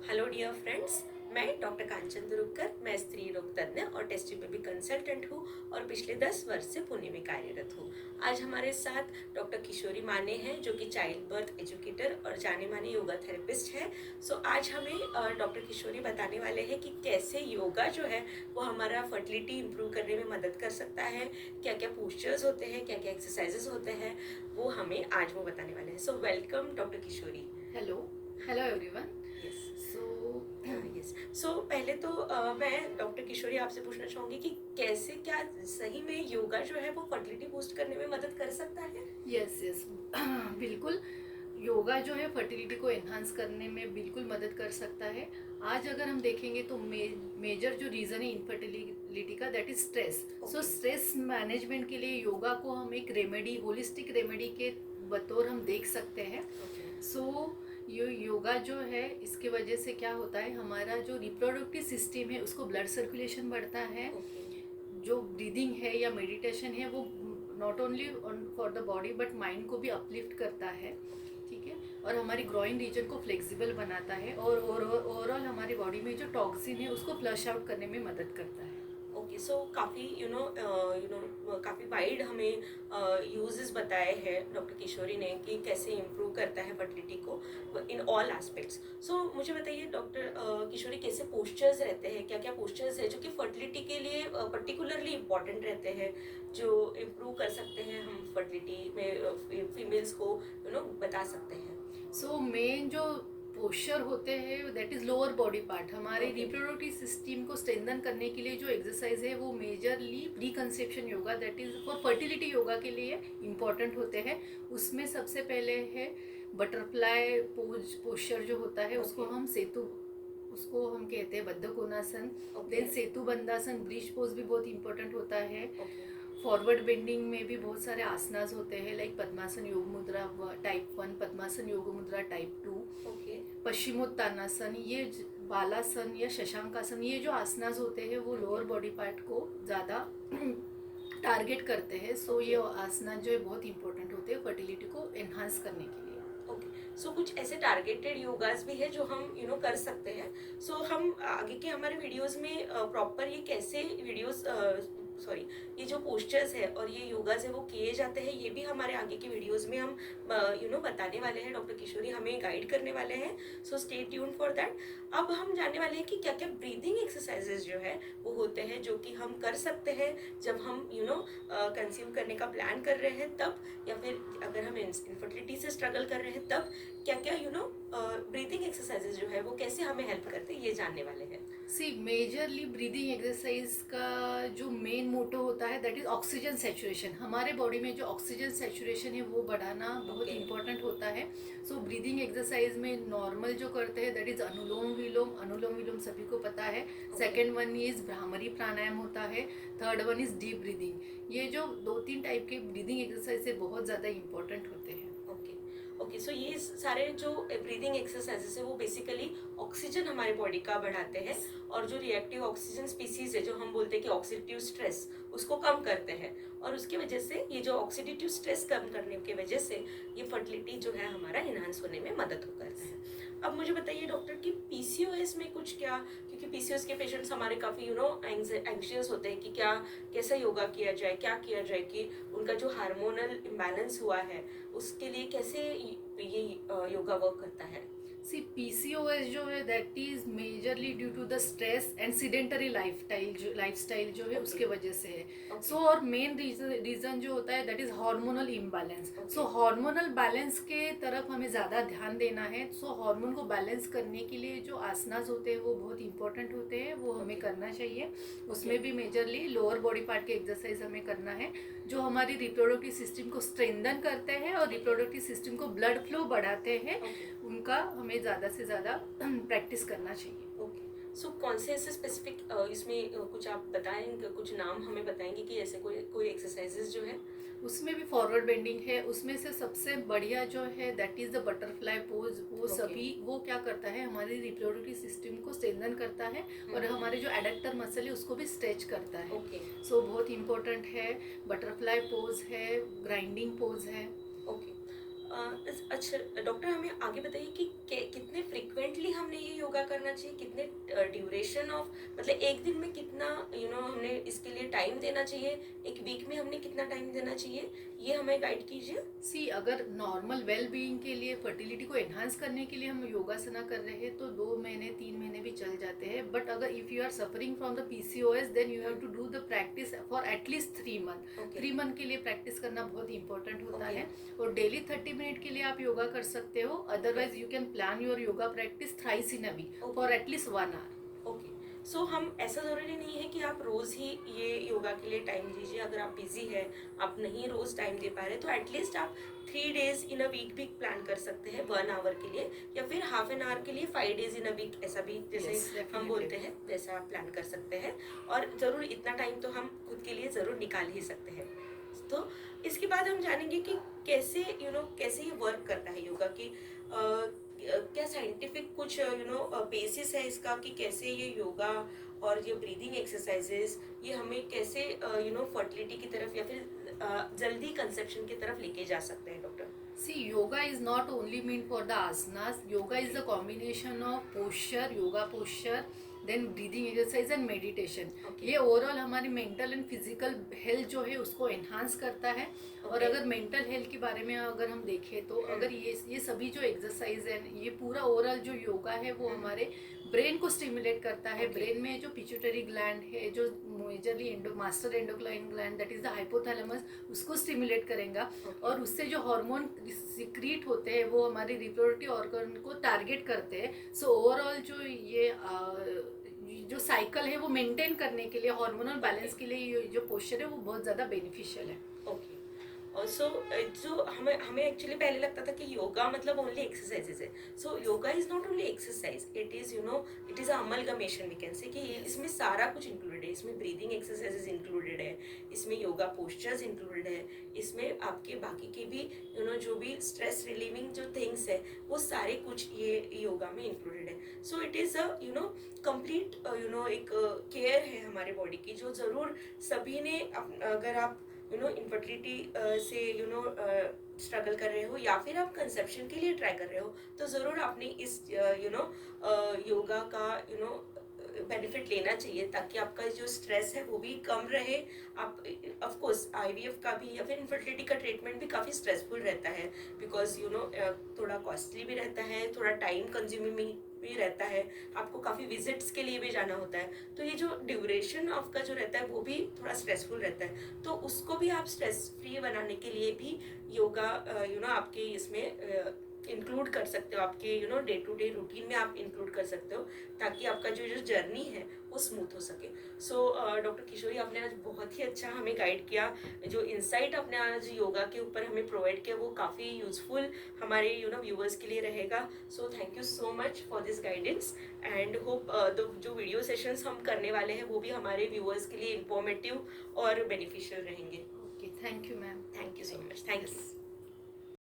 Hello dear friends, मैं doctor कांचन दुरुक्कर। मैं स्त्री रोग तज्ञ और टेस्टी बेबी कंसल्टेंट हूँ और पिछले 10 वर्ष से पुणे में कार्यरत हूँ। आज हमारे साथ डॉक्टर किशोरी माने हैं जो कि चाइल्ड बर्थ एजुकेटर और जाने माने योगा थेरेपिस्ट है। सो आज हमें डॉक्टर किशोरी बताने वाले हैं कि कैसे योगा जो है वो हमारा फर्टिलिटी इंप्रूव करने में मदद कर सकता है, क्या क्या पोस्चर्स होते हैं, क्या क्या एक्सरसाइजेस होते हैं, वो हमें आज वो बताने वाले हैं। So welcome doctor Kishori. Hello everyone. Yes. So yes. So पहले तो मैं डॉक्टर किशोरी आपसे पूछना चाहूंगी कि कैसे, क्या सही में योगा जो है वो फर्टिलिटी बूस्ट करने में मदद कर सकता है? यस यस बिल्कुल। योगा जो है फर्टिलिटी को एनहांस करने में बिल्कुल मदद कर सकता है। आज अगर हम देखेंगे तो मेजर जो रीज़न है इनफर्टिलिटी का, that is stress. So Okay. Stress management के लिए योगा को हम एक रेमेडी, होलिस्टिक रेमेडी के बतौर हम देख सकते हैं। Okay. सो ये योगा जो है, इसके वजह से क्या होता है, हमारा जो रिप्रोडक्टिव सिस्टम है उसको ब्लड सर्कुलेशन बढ़ता है। Okay. जो ब्रीदिंग है या मेडिटेशन है वो not only for the body but mind को भी अपलिफ्ट करता है। ठीक है। और हमारी ग्रोइंग रीजन को फ्लेक्सिबल बनाता है और ओवरऑल हमारी बॉडी में जो टॉक्सिन है उसको फ्लश आउट करने में मदद करता है। ओके, सो काफ़ी काफ़ी वाइड हमें यूजेस बताए हैं डॉक्टर किशोरी ने कि कैसे इम्प्रूव करता है फर्टिलिटी को इन ऑल एस्पेक्ट्स। सो मुझे बताइए डॉक्टर किशोरी, कैसे पोस्चर्स रहते हैं, क्या क्या पोस्चर्स है जो कि फर्टिलिटी के लिए पर्टिकुलरली इम्पॉर्टेंट रहते हैं, जो इम्प्रूव कर सकते हैं हम फर्टिलिटी में फीमेल्स को बता सकते हैं? सो मेन जो पोस्चर होते हैं that is lower body part. हमारे Okay. रिप्रोडक्टिव सिस्टम को स्ट्रेंथन करने के लिए जो एक्सरसाइज है वो majorly pre conception yoga, that is for fertility yoga के लिए इम्पॉर्टेंट होते हैं। उसमें सबसे पहले है बटरफ्लाई पोस्चर जो होता है, उसको हम कहते हैं बद्ध कोणासन। Okay. देन सेतु बंदासन, ब्रिज पोज भी बहुत इंपॉर्टेंट होता है। Okay. फॉरवर्ड बेंडिंग में भी बहुत सारे आसनास होते हैं, लाइक पद्मासन योग मुद्रा टाइप 1, पद्मासन योग मुद्रा टाइप 2, Okay. पश्चिमोत्तानासन, ये बालासन या शशांकासन, ये जो आसनास होते हैं वो लोअर बॉडी पार्ट को ज़्यादा टारगेट करते हैं। सो ये आसना जो है बहुत इंपॉर्टेंट होते हैं फर्टिलिटी को एनहांस करने के लिए। ओके, सो कुछ ऐसे टारगेटेड योगास भी है जो हम कर सकते हैं। सो हम आगे के हमारे वीडियोस में प्रॉपर ये कैसे वीडियोस सॉरी ये जो पोस्चर्स है और ये योगास है वो किए जाते हैं, ये भी हमारे आगे के वीडियोस में हम बताने वाले हैं। डॉक्टर किशोरी हमें गाइड करने वाले हैं, so stay tune for that. अब हम जानने वाले हैं कि क्या क्या ब्रीदिंग एक्सरसाइजेज जो है वो होते हैं जो कि हम कर सकते हैं जब हम कंसीव करने का प्लान कर रहे हैं तब, या फिर अगर हम इनफर्टिलिटी से स्ट्रगल कर रहे हैं तब क्या क्या ब्रीदिंग एक्सरसाइजेज जो है वो कैसे हमें हेल्प करते हैं, ये जानने वाले हैं। सी मेजरली ब्रीदिंग एक्सरसाइज का जो मेन मोटो होता है दैट इज ऑक्सीजन सेचुरेशन। हमारे बॉडी में जो ऑक्सीजन सेचुरेशन है वो बढ़ाना बहुत Okay. इंपॉर्टेंट होता है। सो ब्रीदिंग एक्सरसाइज में नॉर्मल जो करते हैं दैट इज अनुलोम विलोम। अनुलोम विलोम सभी को पता है। सेकेंड वन इज भ्रामरी प्राणायाम होता है। Third one is deep breathing. ये जो 2-3 टाइप के ब्रीदिंग एक्सरसाइज है बहुत ज़्यादा इंपॉर्टेंट होते हैं। ओके। ओके, सो ये सारे जो ब्रीदिंग एक्सरसाइजेस है वो बेसिकली ऑक्सीजन हमारे बॉडी का बढ़ाते हैं और जो रिएक्टिव ऑक्सीजन स्पीसीज है जो हम बोलते हैं कि ऑक्सीडेटिव स्ट्रेस, उसको कम करते हैं। और उसकी वजह से ये जो ऑक्सीडेटिव स्ट्रेस कम करने की वजह से ये फर्टिलिटी जो है हमारा इन्हांस होने में मदद करता है। अब मुझे बताइए डॉक्टर कि पीसीओएस में कुछ क्या, क्योंकि पीसीओएस के पेशेंट्स हमारे काफ़ी एंग्शियस होते हैं कि क्या कैसा योगा किया जाए, क्या किया जाए कि उनका जो हार्मोनल इम्बैलेंस हुआ है उसके लिए कैसे ये योगा वर्क करता है? सी पीसीओएस जो है that is majorly due to the stress and sedentary lifestyle जो है उसके वजह से है। सो और मेन रीजन जो होता है that is hormonal imbalance. So hormonal balance के तरफ हमें ज़्यादा ध्यान देना है। सो हार्मोन को बैलेंस करने के लिए जो आसनास होते हैं वो बहुत इंपॉर्टेंट होते हैं, वो हमें करना चाहिए। उसमें भी मेजरली लोअर बॉडी पार्ट के एक्सरसाइज हमें करना है जो हमारी रिप्रोडक्टिव सिस्टम को स्ट्रेंथन करते हैं और रिप्रोडक्टिव सिस्टम को ब्लड फ्लो बढ़ाते हैं। उनका हमें ज़्यादा से ज़्यादा प्रैक्टिस करना चाहिए। ओके, सो कौन से ऐसे स्पेसिफिक इसमें कुछ आप बताएंगे, कुछ नाम हमें बताएंगे कि ऐसे कोई कोई एक्सरसाइजेज जो है? उसमें भी फॉरवर्ड बेंडिंग है। उसमें से सबसे बढ़िया जो है that is the butterfly pose. वो सभी वो क्या करता है, हमारी रिप्रोडक्टिव सिस्टम को स्ट्रेंथन करता है और हमारे जो एडक्टर मसल है उसको भी स्ट्रेच करता है। सो बहुत इंपॉर्टेंट है। बटरफ्लाई पोज है, ग्राइंडिंग पोज है। ओके। अच्छा डॉक्टर, हमें आगे बताइए कि कितने फ्रिक्वेंटली हमने ये योगा करना चाहिए, कितने ड्यूरेशन ऑफ, मतलब एक दिन में कितना हमने इसके लिए टाइम देना चाहिए, एक वीक में हमने कितना टाइम देना चाहिए, ये हमें गाइड कीजिए। सी अगर नॉर्मल वेल बीइंग के लिए, फर्टिलिटी को एनहांस करने के लिए हम योगासना कर रहे हैं तो 2 महीने 3 महीने भी चल जाते हैं, बट अगर if you are suffering from the PCOS then you have to do the practice for at least 3 month. Okay. 3 month के लिए प्रैक्टिस करना बहुत इंपॉर्टेंट होता Okay. है, और डेली 30 मिनट के लिए आप योगा कर सकते हो। Otherwise you can plan your yoga practice thrice in a week for at least 1 hour. Okay, so हम, ऐसा ज़रूरी नहीं है कि आप रोज़ ही ये योगा के लिए टाइम दीजिए। अगर आप बिजी है, आप नहीं रोज़ टाइम दे पा रहे, तो एटलीस्ट आप 3 days इन अ वीक भी प्लान कर सकते हैं 1 hour के लिए, या फिर हाफ एन आवर के लिए 5 days इन अ वीक, ऐसा भी जैसे Yes, हम definitely. बोलते हैं वैसा आप प्लान कर सकते हैं। और ज़रूर इतना टाइम तो हम खुद के लिए ज़रूर निकाल ही सकते हैं। तो इसके बाद हम जानेंगे कि कैसे कैसे ये वर्क करता है योगा की, क्या साइंटिफिक कुछ बेसिस है इसका कि कैसे ये योगा और ये ब्रीदिंग एक्सरसाइजेस ये हमें कैसे फर्टिलिटी की तरफ या फिर जल्दी कंसेप्शन की तरफ लेके जा सकते हैं doctor. See, yoga is not only meant for the asanas. Yoga is a combination of posture, yoga posture, then breathing exercise and meditation. Okay. ये ओवरऑल हमारी मेंटल एंड फिजिकल हेल्थ जो है उसको एनहांस करता है। और Okay. अगर mental health के बारे में अगर हम देखें तो अगर ये सभी जो एक्सरसाइज है, ये पूरा ओवरऑल जो योगा है वो हमारे ब्रेन को स्टिमुलेट करता है। Okay. ब्रेन में जो पिट्यूटरी ग्लैंड है, जो majorly master endocrine gland, that is the hypothalamus, उसको स्टिमुलेट करेगा। Okay. और उससे जो हार्मोन सिक्रीट होते हैं वो हमारे रिप्रोडक्टिव ऑर्गन को टारगेट करते हैं। सो ओवरऑल जो ये जो साइकिल है वो मेंटेन करने के लिए, हार्मोनल बैलेंस के लिए ये जो पोस्चर है वो बहुत ज़्यादा बेनिफिशियल है। ओके, और सो जो हमें हमें एक्चुअली पहले लगता था कि योगा मतलब ओनली एक्सरसाइजेज है। So yoga is not only exercise, it is amalgamation, we can say कि इसमें सारा कुछ इंक्लूडेड है। इसमें ब्रीदिंग एक्सरसाइजेज इंक्लूडेड है, इसमें योगा पोस्चर्स इंक्लूडेड है, इसमें आपके बाकी के भी जो भी स्ट्रेस रिलीविंग जो थिंग्स है वो सारे कुछ ये योगा में इंक्लूडेड है। So it is a complete एक केयर है हमारे बॉडी की, जो ज़रूर सभी ने अगर आप इनफर्टिलिटी से स्ट्रगल कर रहे हो या फिर आप कंसेप्शन के लिए ट्राई कर रहे हो, तो ज़रूर आपने इस योगा का बेनिफिट लेना चाहिए, ताकि आपका जो स्ट्रेस है वो भी कम रहे। आप ऑफ कोर्स आईवीएफ का भी या फिर इनफर्टिलिटी का ट्रीटमेंट भी काफ़ी स्ट्रेसफुल रहता है, बिकॉज थोड़ा कॉस्टली भी रहता है, थोड़ा टाइम कंज्यूमिंग भी रहता है, आपको काफ़ी विजिट्स के लिए भी जाना होता है, तो ये जो ड्यूरेशन ऑफ का जो रहता है वो भी थोड़ा स्ट्रेसफुल रहता है। तो उसको भी आप स्ट्रेस फ्री बनाने के लिए भी योगा आपके इसमें इंक्लूड कर सकते हो, आपके डे टू डे रूटीन में आप इंक्लूड कर सकते हो, ताकि आपका जो जर्नी है वो स्मूथ हो सके। सो डॉक्टर किशोरी, आपने आज बहुत ही अच्छा हमें गाइड किया, जो इंसाइट आपने आज योगा के ऊपर हमें प्रोवाइड किया वो काफ़ी यूजफुल हमारे व्यूअर्स के लिए रहेगा। So thank you so much for this guidance, and hope जो वीडियो सेशंस हम करने वाले हैं वो भी हमारे व्यूअर्स के लिए इंफॉर्मेटिव और बेनिफिशियल रहेंगे। Okay, thank you ma'am. Thank you so much, thank you.